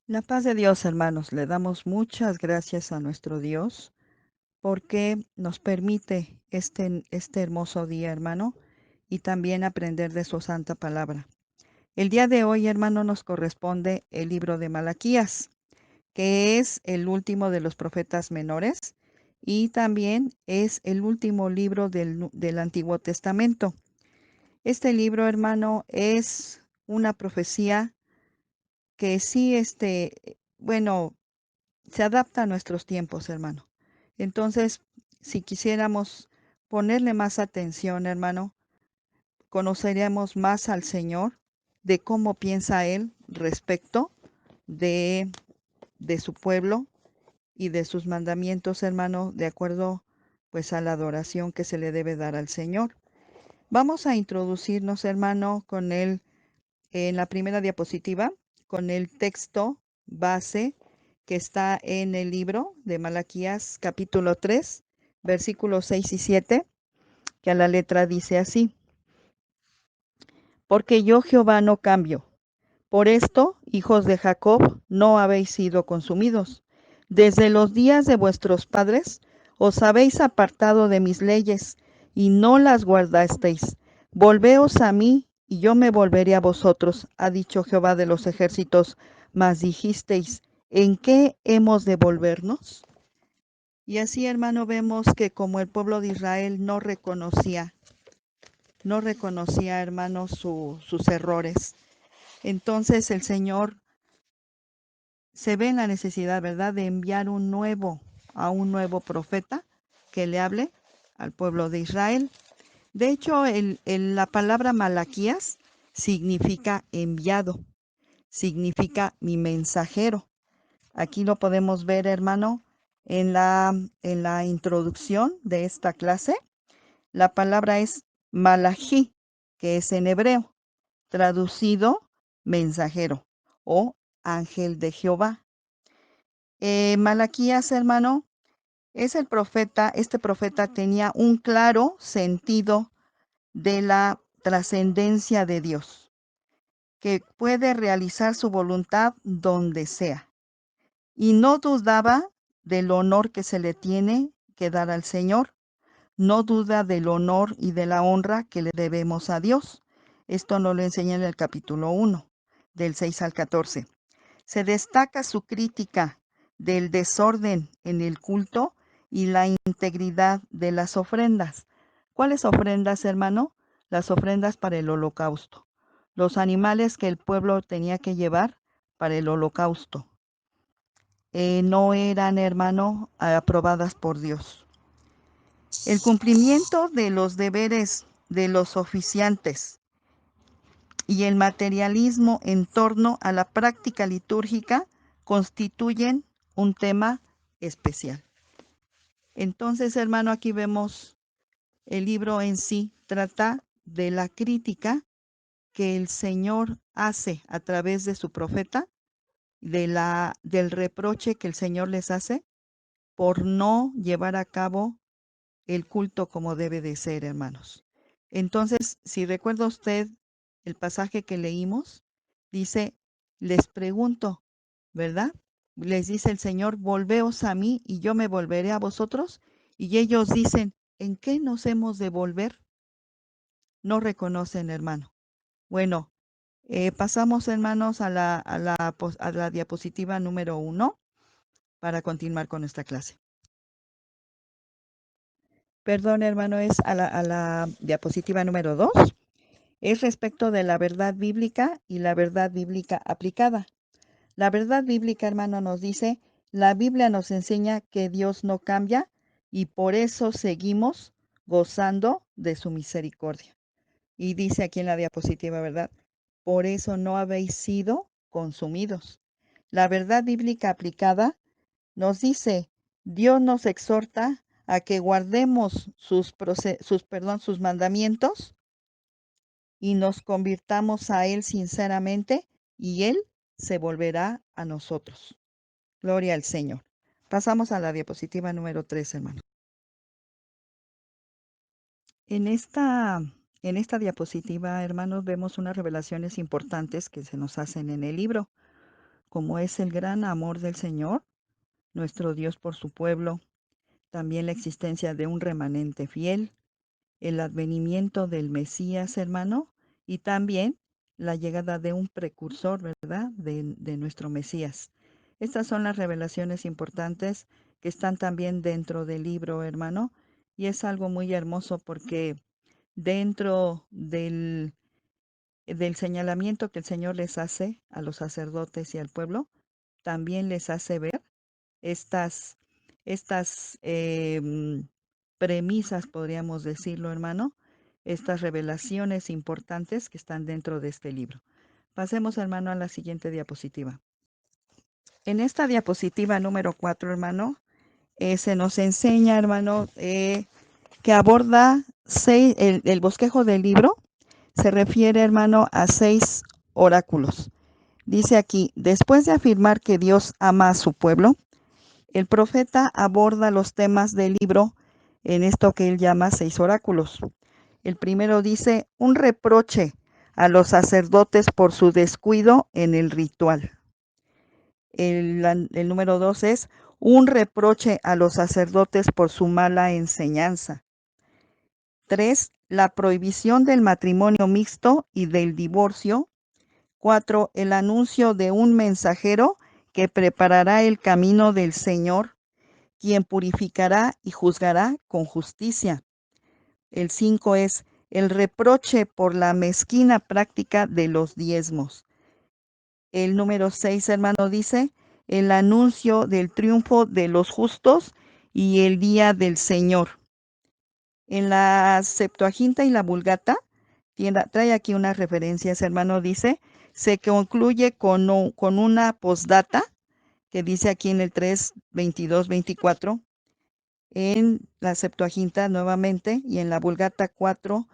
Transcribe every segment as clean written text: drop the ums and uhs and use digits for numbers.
La paz de Dios, hermanos, le damos muchas gracias a nuestro Dios porque nos permite este hermoso día, hermano, y también aprender de su santa palabra. El día de hoy, hermano, nos corresponde el libro de Malaquías, que es el último de los profetas menores y también es el último libro del Antiguo Testamento. Este libro, hermano, es una profecía que sí, bueno, se adapta a nuestros tiempos, hermano. Entonces, si quisiéramos ponerle más atención, hermano, conoceríamos más al Señor, de cómo piensa Él respecto de, de su pueblo y de sus mandamientos, hermano, de acuerdo pues a la adoración que se le debe dar al Señor. Vamos a introducirnos, hermano, con él en la primera diapositiva, con el texto base que está en el libro de Malaquías capítulo 3, versículos 6 y 7, que a la letra dice así: Porque yo Jehová no cambio. Por esto, hijos de Jacob, no habéis sido consumidos. Desde los días de vuestros padres os habéis apartado de mis leyes y no las guardasteis. Volveos a mí y yo me volveré a vosotros, ha dicho Jehová de los ejércitos. Mas dijisteis, ¿en qué hemos de volvernos? Y así, hermano, vemos que como el pueblo de Israel no reconocía, hermano, sus errores. Entonces el Señor se ve en la necesidad, ¿verdad?, de enviar a un nuevo profeta que le hable al pueblo de Israel. De hecho, la palabra Malaquías significa enviado, significa mi mensajero. Aquí lo podemos ver, hermano, en la introducción de esta clase. La palabra es Malají, que es en hebreo, traducido mensajero o ángel de Jehová. Malaquías, hermano, es el profeta. Este profeta tenía un claro sentido de la trascendencia de Dios, que puede realizar su voluntad donde sea. Y no dudaba del honor que se le tiene que dar al Señor. No duda del honor y de la honra que le debemos a Dios. Esto nos lo enseña en el capítulo 1, del 6 al 14. Se destaca su crítica del desorden en el culto y la integridad de las ofrendas. ¿Cuáles ofrendas, hermano? Las ofrendas para el holocausto. Los animales que el pueblo tenía que llevar para el holocausto. No eran, hermano, aprobadas por Dios. El cumplimiento de los deberes de los oficiantes y el materialismo en torno a la práctica litúrgica constituyen un tema especial. Entonces, hermano, aquí vemos el libro en sí trata de la crítica que el Señor hace a través de su profeta, del reproche que el Señor les hace por no llevar a cabo el culto como debe de ser, hermanos. Entonces, si recuerda usted el pasaje que leímos, dice, les pregunto, ¿verdad? Les dice el Señor, volveos a mí y yo me volveré a vosotros. Y ellos dicen, ¿en qué nos hemos de volver? No reconocen, hermano. Bueno, pasamos, hermanos, a la diapositiva número 1 para continuar con nuestra clase. Perdón, hermano, es a la diapositiva número 2. Es respecto de la verdad bíblica y la verdad bíblica aplicada. La verdad bíblica, hermano, nos dice, la Biblia nos enseña que Dios no cambia y por eso seguimos gozando de su misericordia. Y dice aquí en la diapositiva, ¿verdad? Por eso no habéis sido consumidos. La verdad bíblica aplicada nos dice, Dios nos exhorta a que guardemos sus mandamientos y nos convirtamos a Él sinceramente y Él se volverá a nosotros. Gloria al Señor. Pasamos a la diapositiva número 3, hermano. En esta, en esta diapositiva, hermanos, vemos unas revelaciones importantes que se nos hacen en el libro. como es el gran amor del Señor, nuestro Dios por su pueblo, también la existencia de un remanente fiel, el advenimiento del Mesías, hermano, y también la llegada de un precursor, ¿verdad?, de nuestro Mesías. Estas son las revelaciones importantes que están también dentro del libro, hermano, y es algo muy hermoso porque dentro del señalamiento que el Señor les hace a los sacerdotes y al pueblo, también les hace ver estas, estas premisas, podríamos decirlo, hermano, estas revelaciones importantes que están dentro de este libro. Pasemos, hermano, a la siguiente diapositiva. En esta diapositiva número 4, hermano, se nos enseña, hermano, que aborda el bosquejo del libro, se refiere, hermano, a 6 oráculos. Dice aquí, después de afirmar que Dios ama a su pueblo, el profeta aborda los temas del libro en esto que él llama 6 oráculos. El primero dice, un reproche a los sacerdotes por su descuido en el ritual. El número 2 es, un reproche a los sacerdotes por su mala enseñanza. 3, la prohibición del matrimonio mixto y del divorcio. 4, el anuncio de un mensajero que preparará el camino del Señor, quien purificará y juzgará con justicia. El 5 es el reproche por la mezquina práctica de los diezmos. El número 6, hermano, dice el anuncio del triunfo de los justos y el día del Señor. En la Septuaginta y la Vulgata, trae aquí unas referencias, hermano, dice, se concluye con una postdata, que dice aquí en el 3, 22, 24, en la Septuaginta nuevamente, y en la Vulgata 4,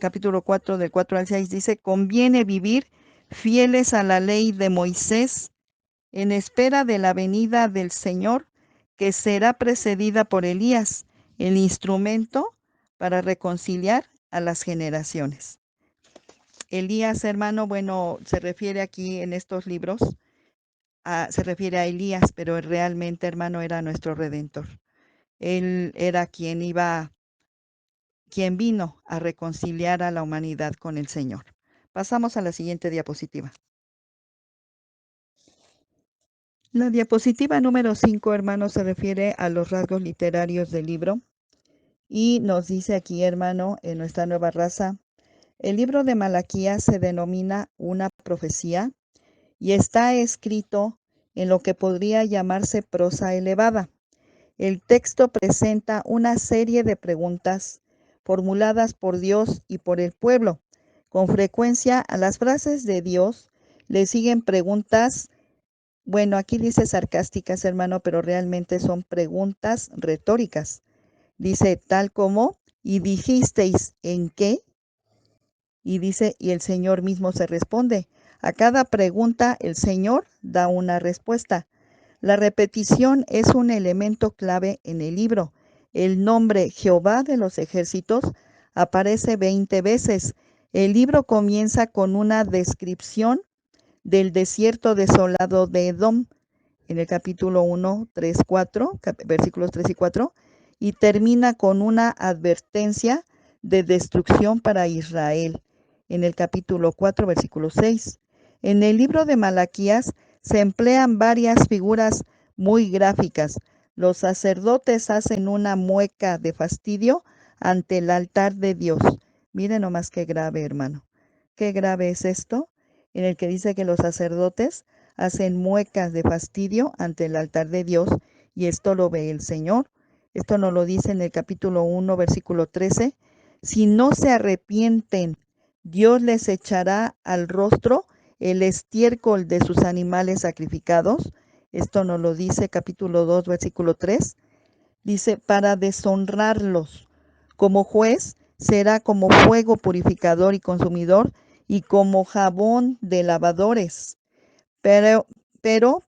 capítulo 4, del 4 al 6, dice, conviene vivir fieles a la ley de Moisés, en espera de la venida del Señor, que será precedida por Elías, el instrumento para reconciliar a las generaciones. Elías, hermano, bueno, se refiere aquí en estos libros, se refiere a Elías, pero realmente, hermano, era nuestro Redentor. Él era quien vino a reconciliar a la humanidad con el Señor. Pasamos a la siguiente diapositiva. La diapositiva número 5, hermano, se refiere a los rasgos literarios del libro y nos dice aquí, hermano, en nuestra nueva raza, el libro de Malaquías se denomina una profecía y está escrito en lo que podría llamarse prosa elevada. El texto presenta una serie de preguntas formuladas por Dios y por el pueblo. Con frecuencia a las frases de Dios le siguen preguntas. Bueno, aquí dice sarcásticas, hermano, pero realmente son preguntas retóricas. Dice tal como, ¿y dijisteis en qué? Y dice, y el Señor mismo se responde. A cada pregunta el Señor da una respuesta. La repetición es un elemento clave en el libro. El nombre Jehová de los ejércitos aparece 20 veces. El libro comienza con una descripción del desierto desolado de Edom, en el capítulo 1, 3, 4, versículos 3 y 4, y termina con una advertencia de destrucción para Israel, en el capítulo 4, versículo 6. En el libro de Malaquías se emplean varias figuras muy gráficas. Los sacerdotes hacen una mueca de fastidio ante el altar de Dios. Miren nomás qué grave, hermano. Qué grave es esto, en el que dice que los sacerdotes hacen muecas de fastidio ante el altar de Dios, y esto lo ve el Señor. Esto nos lo dice en el capítulo 1, versículo 13. Si no se arrepienten, Dios les echará al rostro el estiércol de sus animales sacrificados. Esto nos lo dice capítulo 2, versículo 3. Dice, para deshonrarlos. Como juez será como fuego purificador y consumidor, y como jabón de lavadores. Pero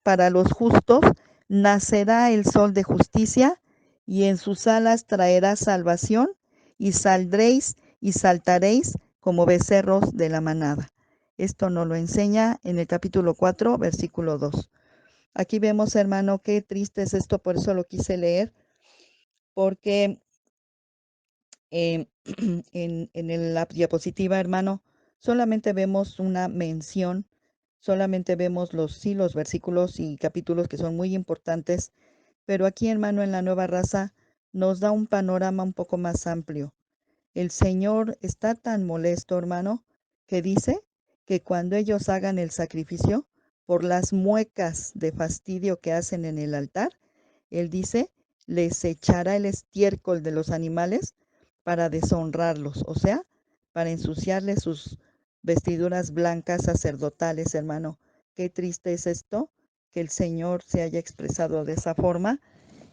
para los justos nacerá el sol de justicia, y en sus alas traerá salvación, y saldréis y saltaréis como becerros de la manada. Esto nos lo enseña en el capítulo 4, versículo 2. Aquí vemos, hermano, qué triste es esto, por eso lo quise leer, porque em, la diapositiva, hermano, solamente vemos una mención, solamente vemos los versículos y capítulos que son muy importantes, pero aquí, hermano, en la nueva raza nos da un panorama un poco más amplio. El Señor está tan molesto, hermano, que dice que cuando ellos hagan el sacrificio por las muecas de fastidio que hacen en el altar, Él dice, les echará el estiércol de los animales para deshonrarlos, o sea, para ensuciarles sus vestiduras blancas sacerdotales, hermano. Qué triste es esto, que el Señor se haya expresado de esa forma.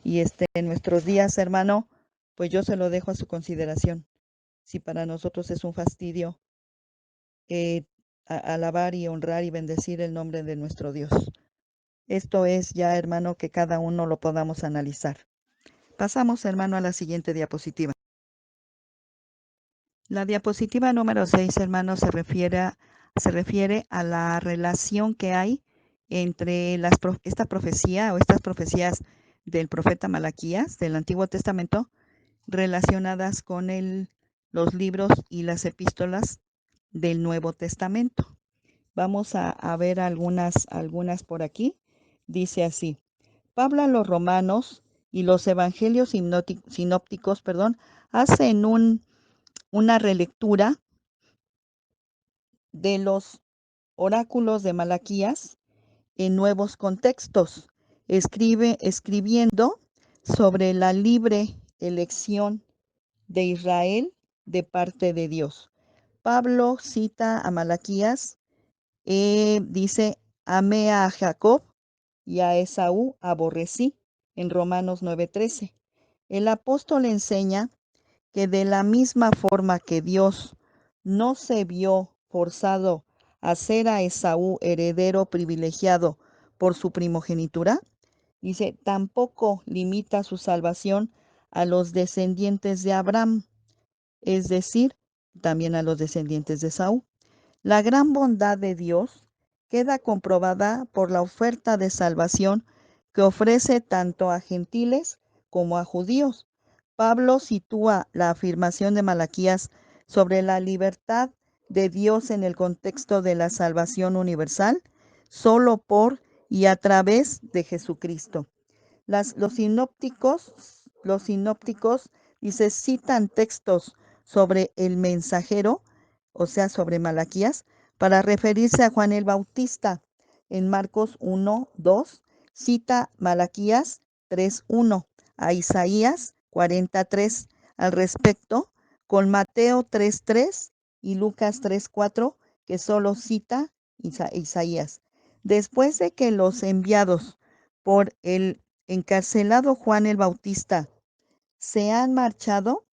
Y en nuestros días, hermano, pues yo se lo dejo a su consideración. Si para nosotros es un fastidio eh, alabar y honrar y bendecir el nombre de nuestro Dios. Esto es ya, hermano, que cada uno lo podamos analizar. Pasamos, hermano, a la siguiente diapositiva. La diapositiva número 6, hermano, se refiere a la relación que hay entre esta profecía o estas profecías del profeta Malaquías del Antiguo Testamento relacionadas con los libros y las epístolas del Nuevo Testamento. Vamos a ver algunas por aquí. Dice así: Pablo a los romanos y los evangelios sinópticos, hacen una relectura de los oráculos de Malaquías en nuevos contextos, escribiendo sobre la libre elección de Israel de parte de Dios. Pablo cita a Malaquías, dice, amé a Jacob y a Esaú aborrecí, en Romanos 9:13. El apóstol enseña que de la misma forma que Dios no se vio forzado a hacer a Esaú heredero privilegiado por su primogenitura, dice, tampoco limita su salvación a los descendientes de Abraham, es decir, también a los descendientes de Esaú. La gran bondad de Dios queda comprobada por la oferta de salvación que ofrece tanto a gentiles como a judíos. Pablo sitúa la afirmación de Malaquías sobre la libertad de Dios en el contexto de la salvación universal, solo por y a través de Jesucristo. Los sinópticos, dice, citan textos sobre el mensajero, o sea, sobre Malaquías, para referirse a Juan el Bautista. En Marcos 1:2 cita Malaquías 3:1, a Isaías 43 al respecto, con Mateo 3:3 y Lucas 3:4, que solo cita Isaías. Después de que los enviados por el encarcelado Juan el Bautista se han marchado,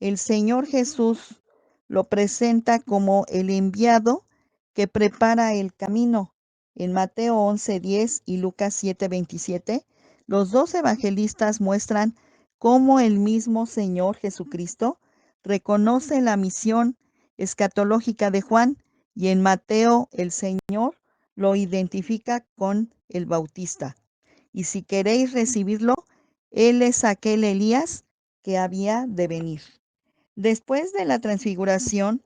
el Señor Jesús lo presenta como el enviado que prepara el camino. En Mateo 11:10 y Lucas 7:27, los dos evangelistas muestran cómo el mismo Señor Jesucristo reconoce la misión escatológica de Juan, y en Mateo el Señor lo identifica con el Bautista. Y si queréis recibirlo, él es aquel Elías que había de venir. Después de la transfiguración,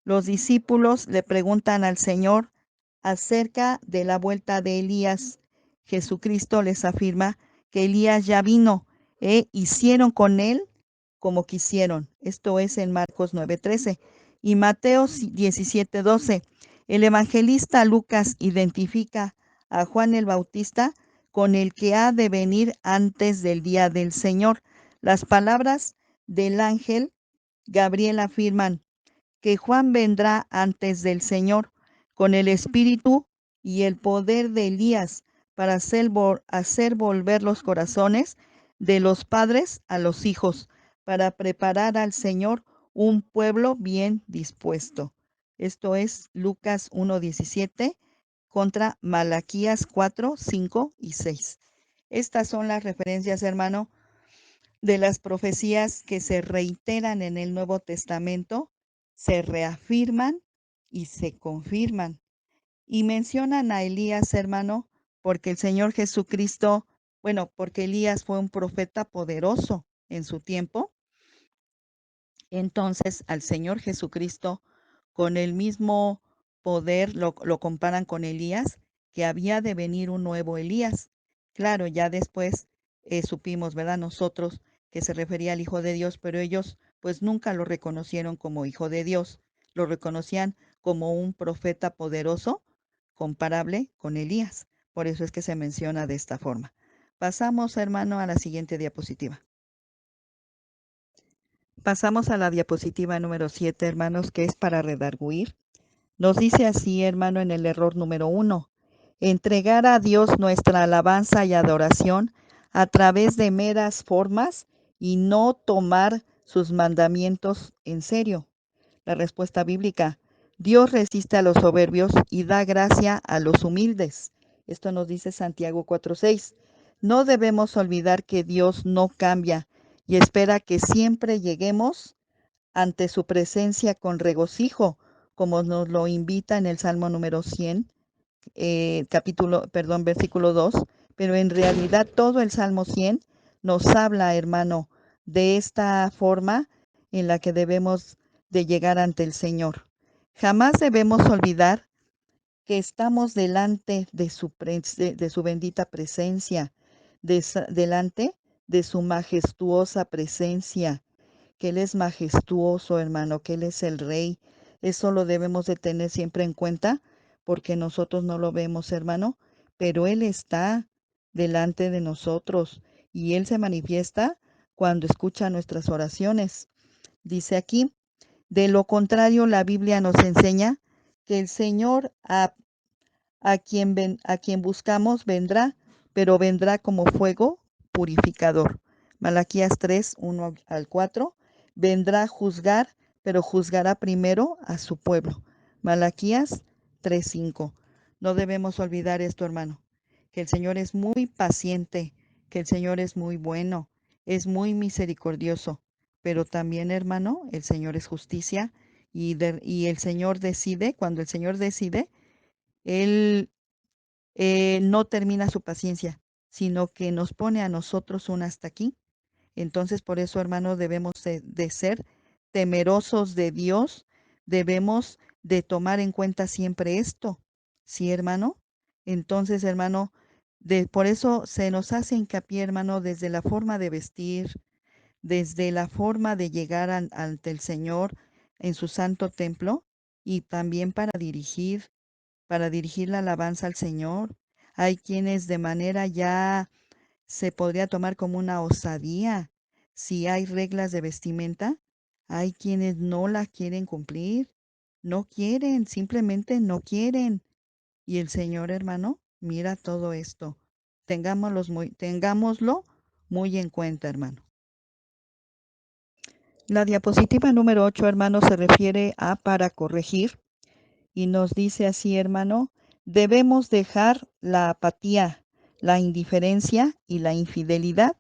los discípulos le preguntan al Señor acerca de la vuelta de Elías. Jesucristo les afirma que Elías ya vino e hicieron con él como quisieron. Esto es en Marcos 9:13 y Mateo 17:12. El evangelista Lucas identifica a Juan el Bautista con el que ha de venir antes del día del Señor. Las palabras del ángel Gabriel afirman que Juan vendrá antes del Señor con el espíritu y el poder de Elías para hacer volver los corazones de los padres a los hijos, para preparar al Señor un pueblo bien dispuesto. Esto es Lucas 1:17 contra Malaquías 4:5 y 6. Estas son las referencias, hermano, de las profecías que se reiteran en el Nuevo Testamento, se reafirman y se confirman. Y mencionan a Elías, hermano, porque el Señor Jesucristo, bueno, porque Elías fue un profeta poderoso en su tiempo. Entonces, al Señor Jesucristo, con el mismo poder, lo comparan con Elías, que había de venir un nuevo Elías. Claro, ya después supimos, ¿verdad? Nosotros que se refería al Hijo de Dios, pero ellos pues nunca lo reconocieron como Hijo de Dios, lo reconocían como un profeta poderoso, comparable con Elías. Por eso es que se menciona de esta forma. Pasamos, hermano, a la siguiente diapositiva. Pasamos a la diapositiva número 7, hermanos, que es para redarguir. Nos dice así, hermano, en el error número 1, entregar a Dios nuestra alabanza y adoración a través de meras formas y no tomar sus mandamientos en serio. La respuesta bíblica, Dios resiste a los soberbios y da gracia a los humildes. Esto nos dice Santiago 4:6. No debemos olvidar que Dios no cambia y espera que siempre lleguemos ante su presencia con regocijo, como nos lo invita en el Salmo número 100, versículo 2, pero en realidad todo el Salmo 100 nos habla, hermano, de esta forma en la que debemos de llegar ante el Señor. Jamás debemos olvidar que estamos delante de su bendita presencia, delante de su majestuosa presencia, que Él es majestuoso, hermano, que Él es el Rey. Eso lo debemos de tener siempre en cuenta, porque nosotros no lo vemos, hermano, pero Él está delante de nosotros y Él se manifiesta cuando escucha nuestras oraciones. Dice aquí, de lo contrario, la Biblia nos enseña que el Señor a quien buscamos vendrá, pero vendrá como fuego purificador. Malaquías 3, 1 al 4. Vendrá a juzgar, pero juzgará primero a su pueblo. Malaquías 3, 5. No debemos olvidar esto, hermano, que el Señor es muy paciente, que el Señor es muy bueno, es muy misericordioso, pero también, hermano, el Señor es justicia y el Señor decide, cuando el Señor decide, Él no termina su paciencia, sino que nos pone a nosotros un hasta aquí. Entonces, por eso, hermano, debemos de ser temerosos de Dios, debemos de tomar en cuenta siempre esto. ¿Sí, hermano? Entonces, hermano, por eso se nos hace hincapié, hermano, desde la forma de vestir, desde la forma de llegar ante el Señor en su santo templo y también para dirigir la alabanza al Señor. Hay quienes de manera ya se podría tomar como una osadía. Si hay reglas de vestimenta, hay quienes no las quieren cumplir, no quieren, simplemente no quieren. Y el Señor, hermano, mira todo esto. Tengámoslo muy en cuenta, hermano. La diapositiva número 8, hermano, se refiere a para corregir. Y nos dice así, hermano, debemos dejar la apatía, la indiferencia y la infidelidad,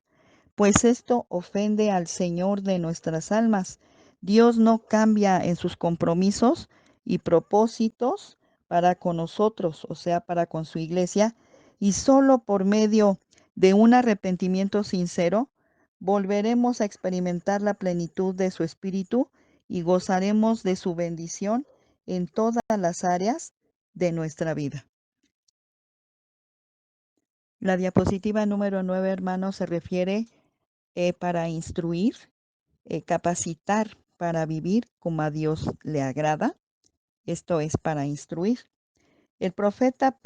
pues esto ofende al Señor de nuestras almas. Dios no cambia en sus compromisos y propósitos para con nosotros, o sea, para con su iglesia, y solo por medio de un arrepentimiento sincero volveremos a experimentar la plenitud de su espíritu y gozaremos de su bendición en todas las áreas de nuestra vida. La diapositiva número 9, hermano, se refiere para instruir, capacitar para vivir como a Dios le agrada. Esto es para instruir. El profeta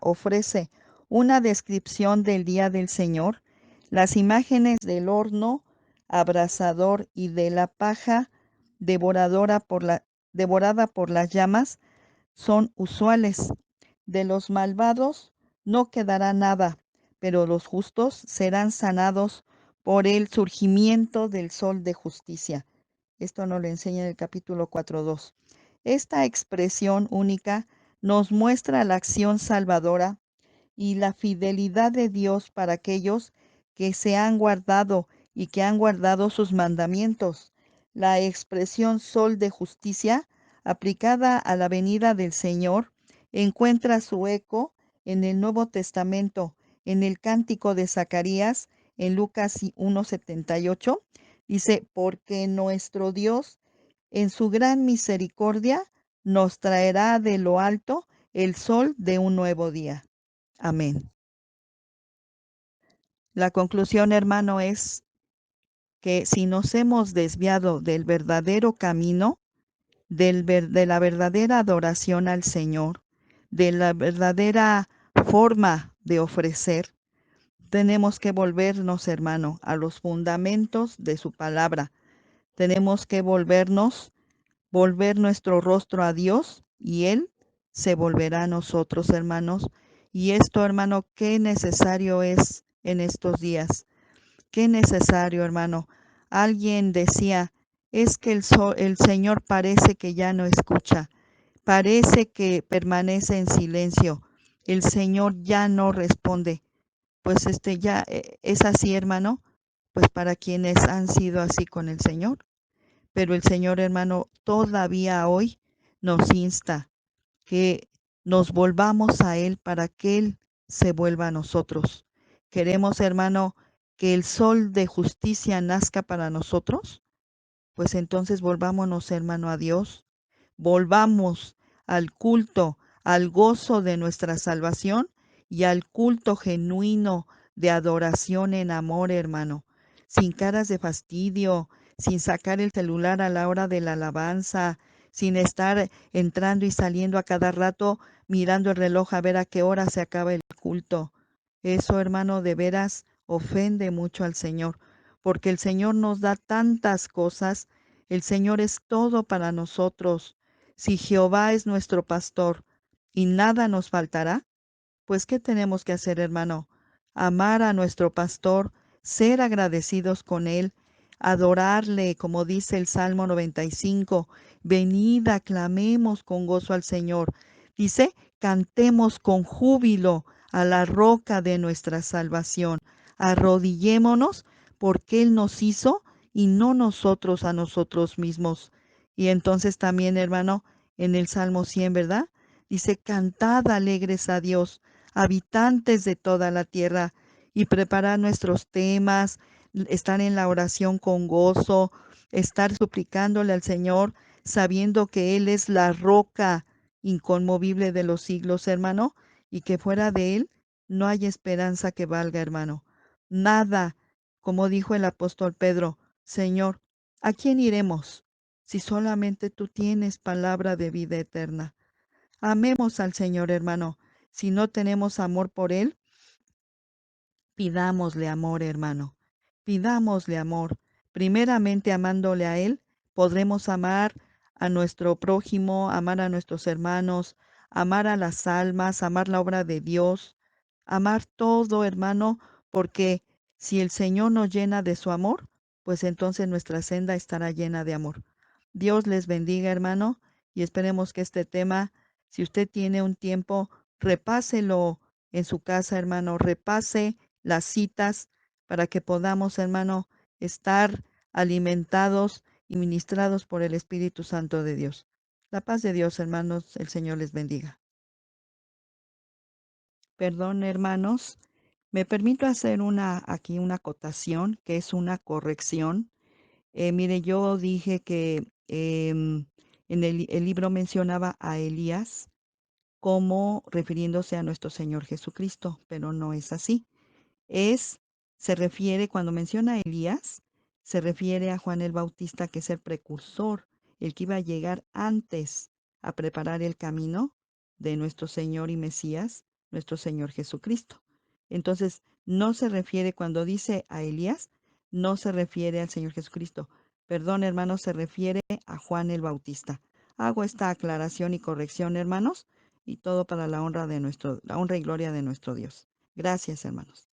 ofrece una descripción del día del Señor, las imágenes del horno abrasador y de la paja devorada por las llamas son usuales. De los malvados no quedará nada, pero los justos serán sanados por el surgimiento del sol de justicia. Esto nos lo enseña en el capítulo 4:2. Esta expresión única nos muestra la acción salvadora y la fidelidad de Dios para aquellos que se han guardado y que han guardado sus mandamientos. La expresión sol de justicia, aplicada a la venida del Señor, encuentra su eco en el Nuevo Testamento, en el Cántico de Zacarías, en Lucas 1:78. Dice, porque nuestro Dios, en su gran misericordia, nos traerá de lo alto el sol de un nuevo día. Amén. La conclusión, hermano, es que si nos hemos desviado del verdadero camino, de la verdadera adoración al Señor, de la verdadera forma de ofrecer, tenemos que volvernos, hermano, a los fundamentos de su palabra. Tenemos que volver nuestro rostro a Dios y Él se volverá a nosotros, hermanos. Y esto, hermano, qué necesario es en estos días. Qué necesario, hermano. Alguien decía, es que el Señor parece que ya no escucha, parece que permanece en silencio. El Señor ya no responde. Pues ya es así, hermano, pues para quienes han sido así con el Señor. Pero el Señor, hermano, todavía hoy nos insta que nos volvamos a Él para que Él se vuelva a nosotros. Queremos, hermano, que el sol de justicia nazca para nosotros, pues entonces volvámonos, hermano, a Dios. Volvamos al culto, al gozo de nuestra salvación y al culto genuino de adoración en amor, hermano, sin caras de fastidio, sin sacar el celular a la hora de la alabanza, sin estar entrando y saliendo a cada rato mirando el reloj a ver a qué hora se acaba el culto. Eso, hermano, de veras ofende mucho al Señor, porque el Señor nos da tantas cosas, el Señor es todo para nosotros. Si Jehová es nuestro pastor y nada nos faltará, pues ¿qué tenemos que hacer, hermano? Amar a nuestro pastor, ser agradecidos con él, adorarle, como dice el Salmo 95. Venid, aclamemos con gozo al Señor. Dice, cantemos con júbilo a la roca de nuestra salvación. Arrodillémonos porque Él nos hizo y no nosotros a nosotros mismos. Y entonces también, hermano, en el Salmo 100, ¿verdad? Dice, cantad alegres a Dios, habitantes de toda la tierra, y preparar nuestros temas, estar en la oración con gozo, estar suplicándole al Señor, sabiendo que Él es la roca inconmovible de los siglos, hermano, y que fuera de Él no hay esperanza que valga, hermano. Nada, como dijo el apóstol Pedro, Señor, ¿a quién iremos si solamente tú tienes palabra de vida eterna? Amemos al Señor, hermano. Si no tenemos amor por Él, pidámosle amor, hermano. Pidámosle amor. Primeramente amándole a Él, podremos amar a nuestro prójimo, amar a nuestros hermanos, amar a las almas, amar la obra de Dios, amar todo, hermano, porque si el Señor nos llena de su amor, pues entonces nuestra senda estará llena de amor. Dios les bendiga, hermano, y esperemos que este tema, si usted tiene un tiempo, repáselo en su casa, hermano, repase las citas para que podamos, hermano, estar alimentados y ministrados por el Espíritu Santo de Dios. La paz de Dios, hermanos, el Señor les bendiga. Perdón, hermanos, me permito hacer aquí una acotación, que es una corrección. Mire, yo dije que en el libro mencionaba a Elías como refiriéndose a nuestro Señor Jesucristo, pero no es así. Es, se refiere, cuando menciona a Elías, se refiere a Juan el Bautista, que es el precursor, el que iba a llegar antes a preparar el camino de nuestro Señor y Mesías, nuestro Señor Jesucristo. Entonces, no se refiere, cuando dice a Elías, no se refiere al Señor Jesucristo. Perdón, hermanos, se refiere a Juan el Bautista. Hago esta aclaración y corrección, hermanos, y todo para la honra y gloria de nuestro Dios. Gracias, hermanos.